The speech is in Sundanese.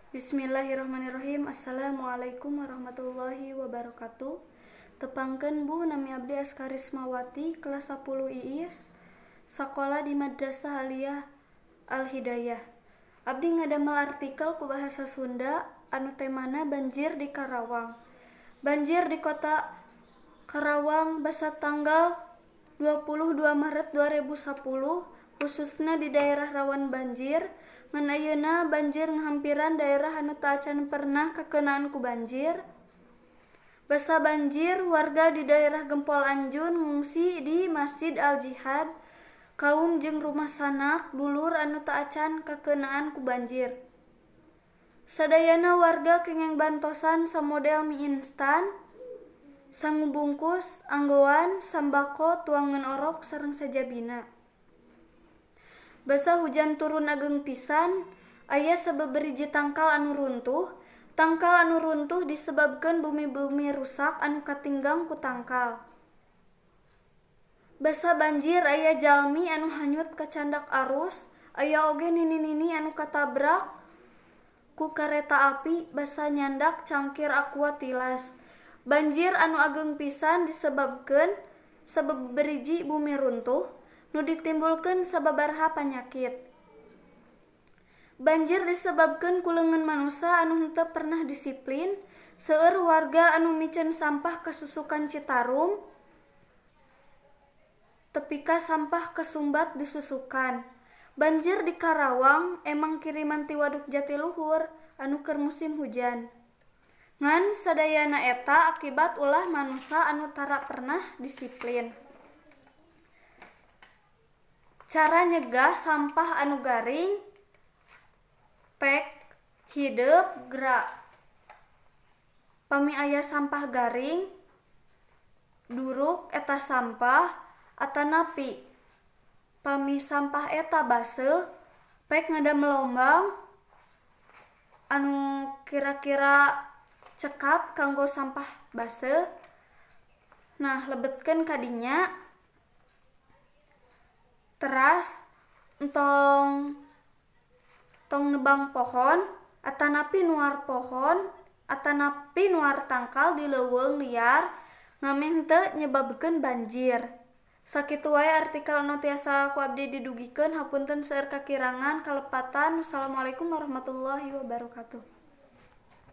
Bismillahirrahmanirrahim. Assalamualaikum warahmatullahi wabarakatuh. Tepangkeun Bu, nami abdi Askarismawati, kelas 10 IIS, sakola di Madrasah Aliyah Al-Hidayah. Abdi ngadamel artikel ku bahasa Sunda anu temana banjir di Karawang. Banjir di kota Karawang basa tanggal 22 Maret 2010, khususna di daerah rawan banjir. Ngan ayeuna banjir ngahampiran daerah anu teu acan pernah kakenaan ku banjir. Basa banjir, warga di daerah Gempol Anjun ngungsi di Masjid Al-Jihad, kaum jeung rumah sanak dulur anu teu acan kakenaan ku banjir. Sadayana warga kengeng bantosan samodel mie instan, sangu bungkus, anggoan, sambako, tuangan orok sareng sajabina. Basa hujan turun ageng pisan, aya sabeberiji tangkal anu runtuh. Tangkal anu runtuh disebabkeun bumi-bumi rusak anu katinggang ku tangkal. Basa banjir aya jalmi anu hanyut kacandak arus, aya oge nini-nini anu katabrak ku kareta api, basa nyandak cangkir aqua tilas. Banjir anu ageng pisan disebabkeun sabeberiji bumi runtuh nu ditimbulkeun sababaraha panyakit. Banjir disebabkeun ku leungeun manusa anu henteu pernah disiplin, seueur warga anu miceun sampah ka Susukan Citarum, tepika sampah kesumbat di Susukan. Banjir di Karawang emang kiriman ti Waduk Jatiluhur anu keur musim hujan. Ngan sadayana eta akibat ulah manusa anu tara pernah disiplin. Cara nyegah sampah anu garing, pek hideuk gerak. Pami aya sampah garing, duruk eta sampah atanapi pami sampah eta baseuh, pek ngadamel lombang anu kira-kira cekap kanggo sampah baseuh. Nah, lebetkeun ka dinya. Teras tong nebang pohon atanapi nuar pohon, atanapi nuar tangkal di leuweung liar ngameh teu nyebabkeun banjir. Sakitu wae artikel anu tiasa ku abdi didugikeun. Hapunten seueur kakirangan kalepatan. Wassalamualaikum warahmatullahi wabarakatuh.